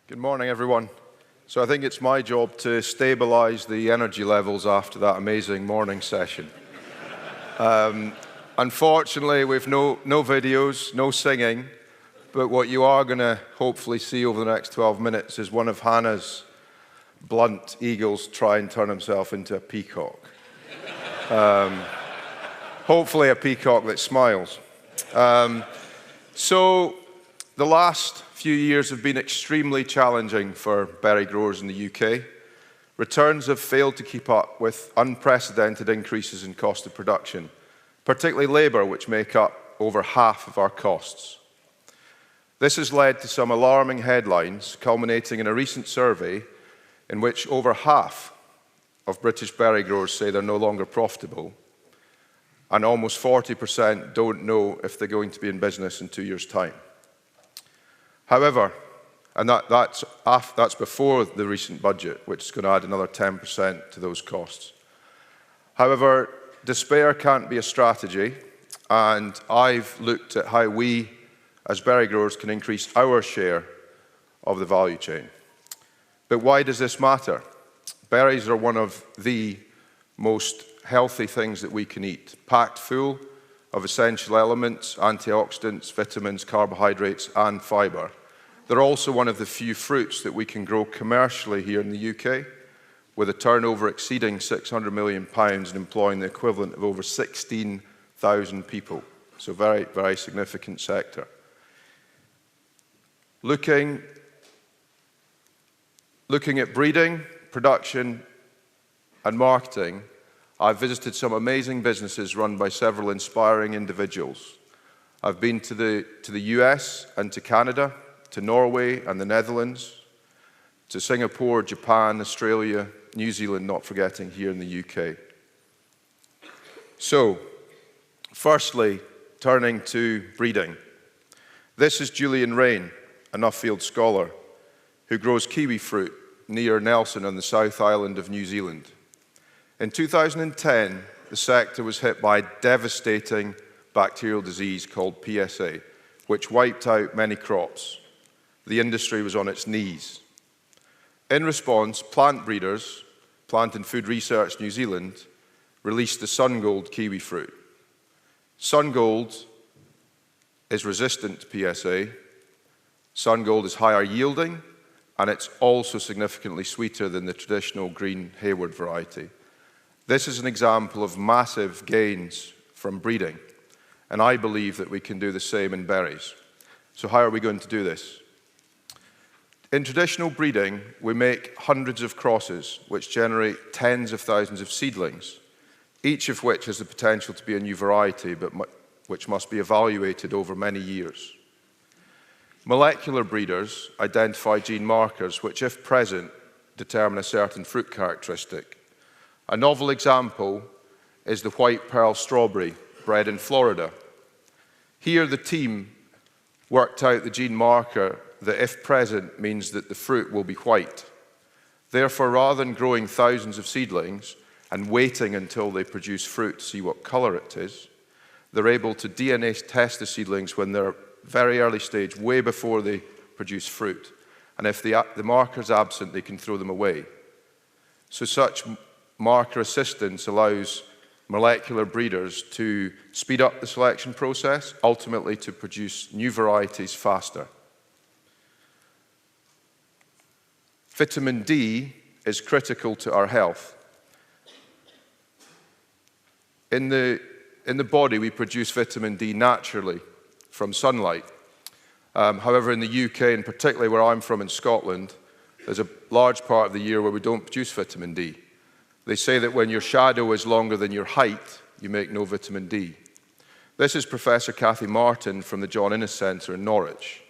Good morning, everyone. So I think it's my job to stabilize the energy levels after that amazing morning session. Unfortunately, we've no videos, no singing, but what you are going to hopefully see over the next 12 minutes is one of Hannah's blunt eagles try and turn himself into a peacock. Hopefully a peacock that smiles. So the last few years have been extremely challenging for berry growers in the UK. Returns have failed to keep up with unprecedented increases in cost of production, particularly labour, which make up over half of our costs. This has led to some alarming headlines, culminating in a recent survey in which over half of British berry growers say they're no longer profitable, and almost 40% don't know if they're going to be in business in 2 years' time. However, and that's before the recent budget, which is going to add another 10% to those costs. However, despair can't be a strategy, and I've looked at how we, as berry growers, can increase our share of the value chain. But why does this matter? Berries are one of the most healthy things that we can eat, packed full of essential elements, antioxidants, vitamins, carbohydrates, and fibre. They're also one of the few fruits that we can grow commercially here in the UK, with a turnover exceeding £600 million and employing the equivalent of over 16,000 people. So very, very significant sector. Looking at breeding, production, and marketing, I've visited some amazing businesses run by several inspiring individuals. I've been to the US and to Canada, to Norway and the Netherlands, to Singapore, Japan, Australia, New Zealand, not forgetting here in the UK. So, firstly, turning to breeding. This is Julian Rain, a Nuffield scholar, who grows kiwi fruit near Nelson on the South Island of New Zealand. In 2010, the sector was hit by a devastating bacterial disease called PSA, which wiped out many crops. The industry was on its knees. In response, plant breeders, Plant and Food Research New Zealand, released the Sun Gold kiwi fruit. Sun Gold is resistant to PSA. Sun Gold is higher yielding, and it's also significantly sweeter than the traditional green Hayward variety. This is an example of massive gains from breeding, and I believe that we can do the same in berries. So how are we going to do this? In traditional breeding, we make hundreds of crosses, which generate tens of thousands of seedlings, each of which has the potential to be a new variety, but which must be evaluated over many years. Molecular breeders identify gene markers, which, if present, determine a certain fruit characteristic. A novel example is the white pearl strawberry, bred in Florida. Here, the team worked out the gene marker that, if present, means that the fruit will be white. Therefore, rather than growing thousands of seedlings and waiting until they produce fruit to see what color it is, they're able to DNA test the seedlings when they're very early stage, way before they produce fruit. And if the marker's absent, they can throw them away. So such marker assistance allows molecular breeders to speed up the selection process, ultimately to produce new varieties faster. Vitamin D is critical to our health. In the body, we produce vitamin D naturally from sunlight. However, in the UK, and particularly where I'm from in Scotland, there's a large part of the year where we don't produce vitamin D. They say that when your shadow is longer than your height, you make no vitamin D. This is Professor Cathy Martin from the John Innes Centre in Norwich.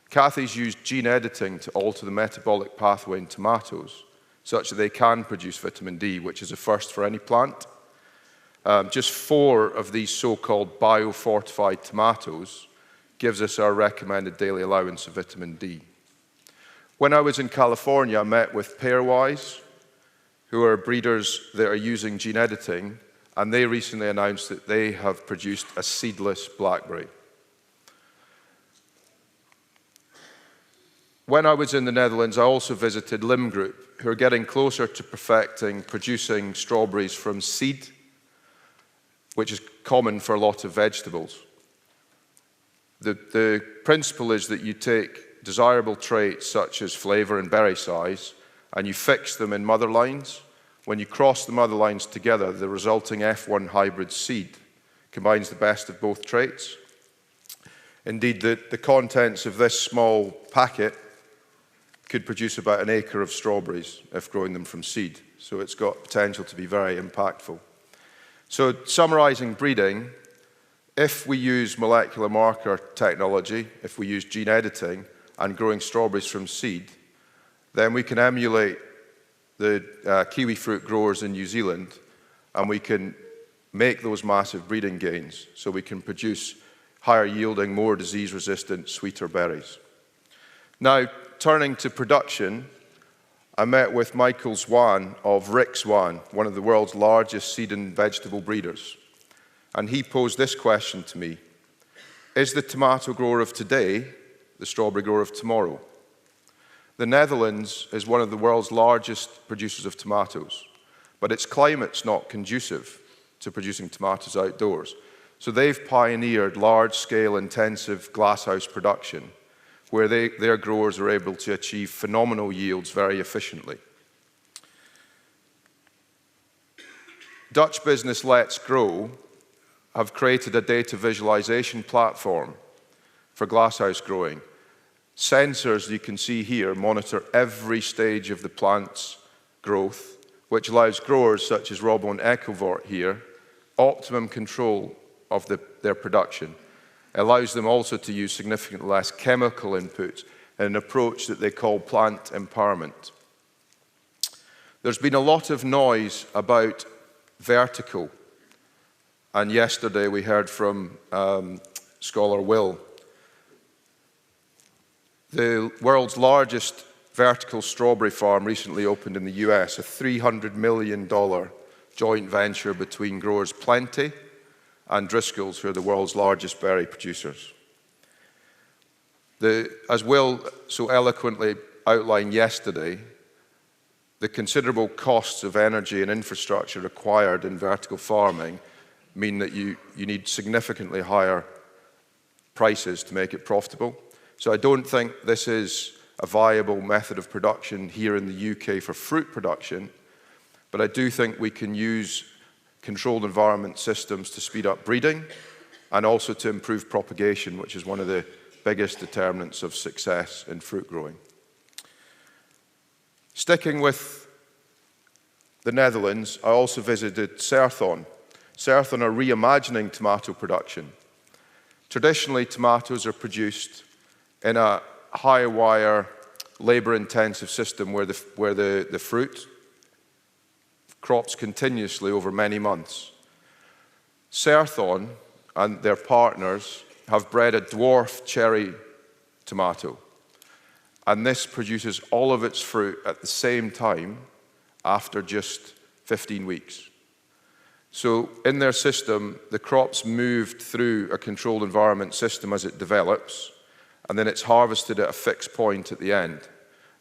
Cathy's used gene editing to alter the metabolic pathway in tomatoes such that they can produce vitamin D, which is a first for any plant. Just 4 of these so-called biofortified tomatoes gives us our recommended daily allowance of vitamin D. When I was in California, I met with Pairwise, who are breeders that are using gene editing, and they recently announced that they have produced a seedless blackberry. when I was in the Netherlands, I also visited Lim Group, who are getting closer to perfecting producing strawberries from seed, which is common for a lot of vegetables. The principle is that you take desirable traits such as flavor and berry size, and you fix them in mother lines. When you cross the mother lines together, the resulting F1 hybrid seed combines the best of both traits. Indeed, the contents of this small packet could produce about an acre of strawberries if growing them from seed. So it's got potential to be very impactful. So summarizing breeding, if we use molecular marker technology, if we use gene editing and growing strawberries from seed, then we can emulate the kiwi fruit growers in New Zealand, and we can make those massive breeding gains so we can produce higher yielding, more disease-resistant, sweeter berries. Now, turning to production, I met with Michael Zwan of Rick Zwan, one of the world's largest seed and vegetable breeders. And he posed this question to me: is the tomato grower of today the strawberry grower of tomorrow? The Netherlands is one of the world's largest producers of tomatoes, but its climate's not conducive to producing tomatoes outdoors. So they've pioneered large-scale intensive glasshouse production, where their growers are able to achieve phenomenal yields very efficiently. Dutch business Let's Grow have created a data visualization platform for glasshouse growing. Sensors, you can see here, monitor every stage of the plant's growth, which allows growers such as Robon Ecovort here optimum control of their production. It allows them also to use significantly less chemical inputs in an approach that they call plant empowerment. There's been a lot of noise about vertical, and yesterday we heard from Scholar Will. The world's largest vertical strawberry farm recently opened in the US, a $300 million joint venture between growers Plenty and Driscoll's, who are the world's largest berry producers. As Will so eloquently outlined yesterday, the considerable costs of energy and infrastructure required in vertical farming mean that you need significantly higher prices to make it profitable. So I don't think this is a viable method of production here in the UK for fruit production, but I do think we can use controlled environment systems to speed up breeding and also to improve propagation, which is one of the biggest determinants of success in fruit growing. Sticking with the Netherlands, I also visited Serthon. Serthon are reimagining tomato production. Traditionally, tomatoes are produced in a high-wire, labor-intensive system where the fruit crops continuously over many months. Serthon and their partners have bred a dwarf cherry tomato, and this produces all of its fruit at the same time after just 15 weeks. So in their system, the crop's moved through a controlled environment system as it develops, and then it's harvested at a fixed point at the end.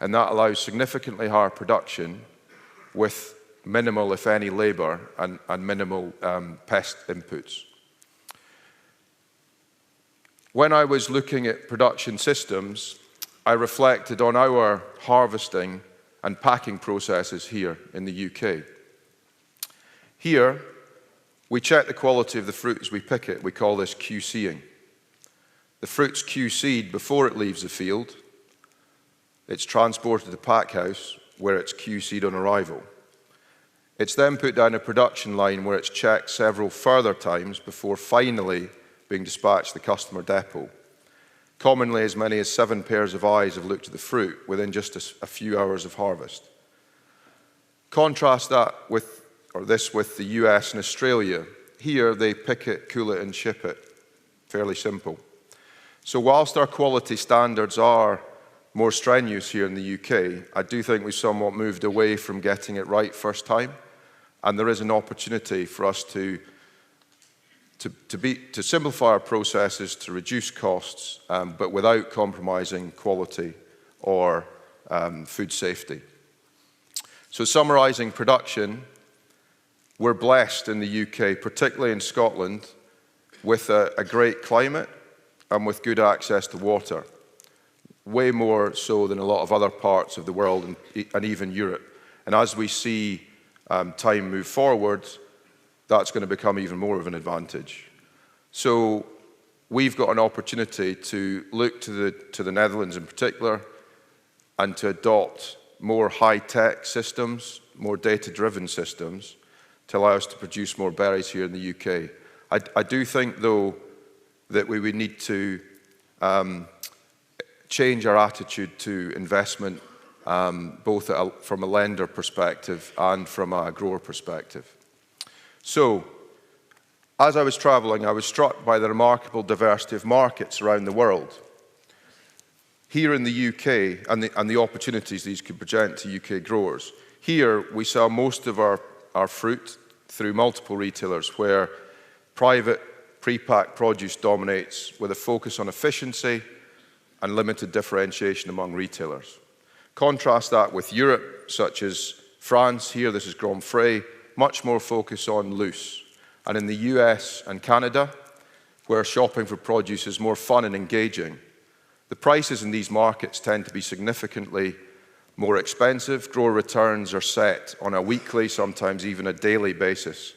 And that allows significantly higher production with minimal, if any, labor and minimal pest inputs. When I was looking at production systems, I reflected on our harvesting and packing processes here in the UK. Here, we check the quality of the fruit as we pick it. We call this QCing. The fruit's QC'd before it leaves the field. It's transported to the pack house where it's QC'd on arrival. It's then put down a production line where it's checked several further times before finally being dispatched to the customer depot. Commonly, as many as 7 pairs of eyes have looked at the fruit within just a few hours of harvest. Contrast that with the US and Australia. Here, they pick it, cool it, and ship it. Fairly simple. So whilst our quality standards are more strenuous here in the UK, I do think we've somewhat moved away from getting it right first time, and there is an opportunity for us to simplify our processes, to reduce costs, but without compromising quality or food safety. So summarising production, we're blessed in the UK, particularly in Scotland, with a great climate and with good access to water, way more so than a lot of other parts of the world and even Europe. And as we see time move forward, that's going to become even more of an advantage. So we've got an opportunity to look to the Netherlands in particular and to adopt more high-tech systems, more data-driven systems to allow us to produce more berries here in the UK. I do think, though, that we would need to change our attitude to investment, both from a lender perspective and from a grower perspective. So, as I was travelling, I was struck by the remarkable diversity of markets around the world. Here in the UK, and the opportunities these could present to UK growers. Here, we sell most of our fruit through multiple retailers, where private pre-packed produce dominates, with a focus on efficiency and limited differentiation among retailers. Contrast that with Europe, such as France. Here, this is Grand Frais, much more focus on loose. And in the US and Canada, where shopping for produce is more fun and engaging, the prices in these markets tend to be significantly more expensive. Grower returns are set on a weekly, sometimes even a daily basis,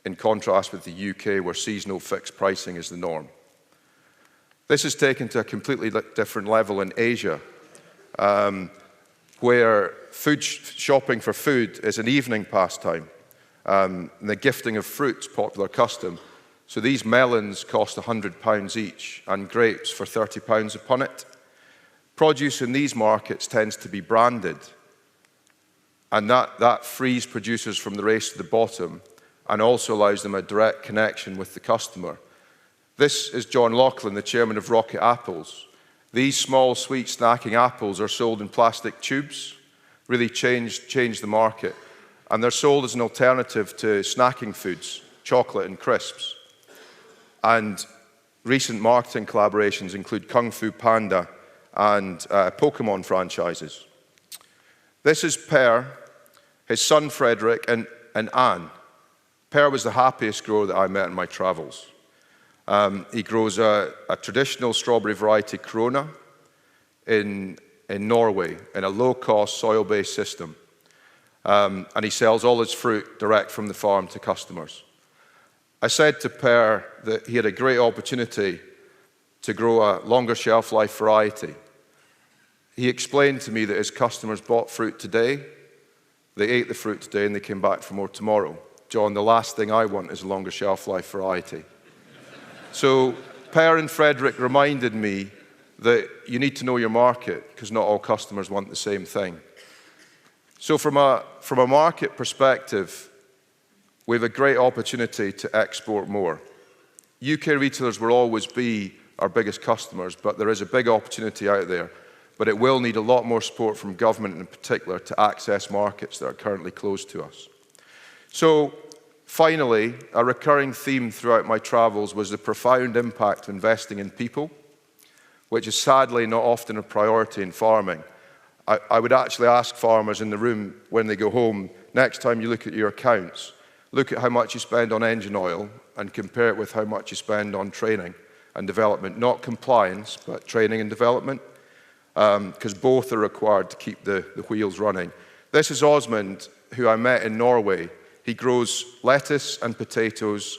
in contrast with the UK, where seasonal fixed pricing is the norm. This is taken to a completely different level in Asia, where shopping for food is an evening pastime. And the gifting of fruit's popular custom. So these melons cost £100 each, and grapes for £30 a punnet. Produce in these markets tends to be branded, and that frees producers from the race to the bottom and also allows them a direct connection with the customer. This is John Laughlin, the chairman of Rocket Apples. These small, sweet, snacking apples are sold in plastic tubes, really changed the market. And they're sold as an alternative to snacking foods, chocolate and crisps. And recent marketing collaborations include Kung Fu Panda and Pokemon franchises. This is Per, his son Frederick, and Anne. Per was the happiest grower that I met in my travels. He grows a traditional strawberry variety Corona in Norway in a low-cost soil-based system. And he sells all his fruit direct from the farm to customers. I said to Per that he had a great opportunity to grow a longer shelf life variety. He explained to me that his customers bought fruit today, they ate the fruit today, and they came back for more tomorrow. John, the last thing I want is a longer shelf life variety. So Per and Frederick reminded me that you need to know your market, because not all customers want the same thing. So from a market perspective, we have a great opportunity to export more. UK retailers will always be our biggest customers, but there is a big opportunity out there. But it will need a lot more support from government in particular to access markets that are currently closed to us. So finally, a recurring theme throughout my travels was the profound impact of investing in people, which is sadly not often a priority in farming. I would actually ask farmers in the room when they go home, next time you look at your accounts, look at how much you spend on engine oil and compare it with how much you spend on training and development. Not compliance, but training and development, because both are required to keep the wheels running. This is Osmond, who I met in Norway. He grows lettuce and potatoes,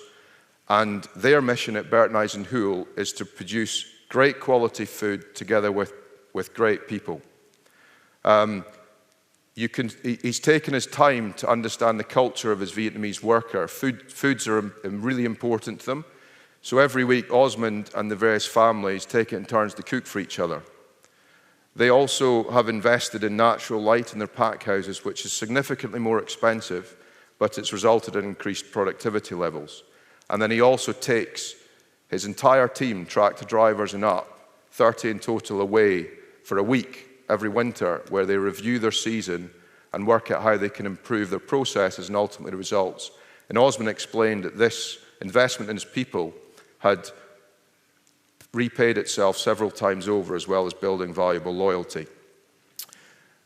and their mission at Bertnise & Hoel is to produce great quality food together with great people. He's taken his time to understand the culture of his Vietnamese worker. Foods are really important to them. So every week, Osmond and the various families take it in turns to cook for each other. They also have invested in natural light in their pack houses, which is significantly more expensive, but it's resulted in increased productivity levels. And then he also takes his entire team, tractor drivers and up, 30 in total, away for a week every winter, where they review their season and work out how they can improve their processes and ultimately the results. And Osmond explained that this investment in his people had repaid itself several times over, as well as building valuable loyalty.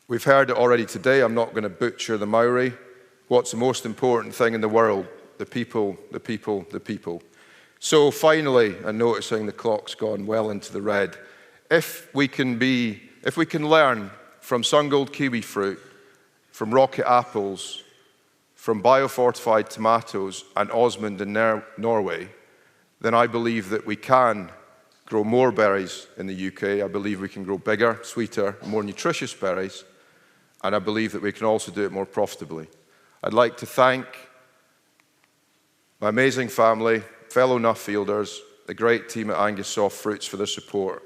We've heard it already today. I'm not going to butcher the Maori. What's the most important thing in the world? The people, the people, the people. So finally, and noticing the clock's gone well into the red, if we can learn from sun-gold kiwi fruit, from rocket apples, from biofortified tomatoes and Osmond in Norway, then I believe that we can grow more berries in the UK. I believe we can grow bigger, sweeter, more nutritious berries, and I believe that we can also do it more profitably. I'd like to thank my amazing family, fellow Nuffielders, the great team at Angus Soft Fruits for their support.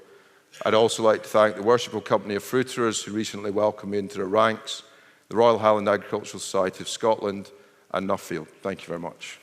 I'd also like to thank the Worshipful Company of Fruiterers who recently welcomed me into their ranks, the Royal Highland Agricultural Society of Scotland, and Nuffield. Thank you very much.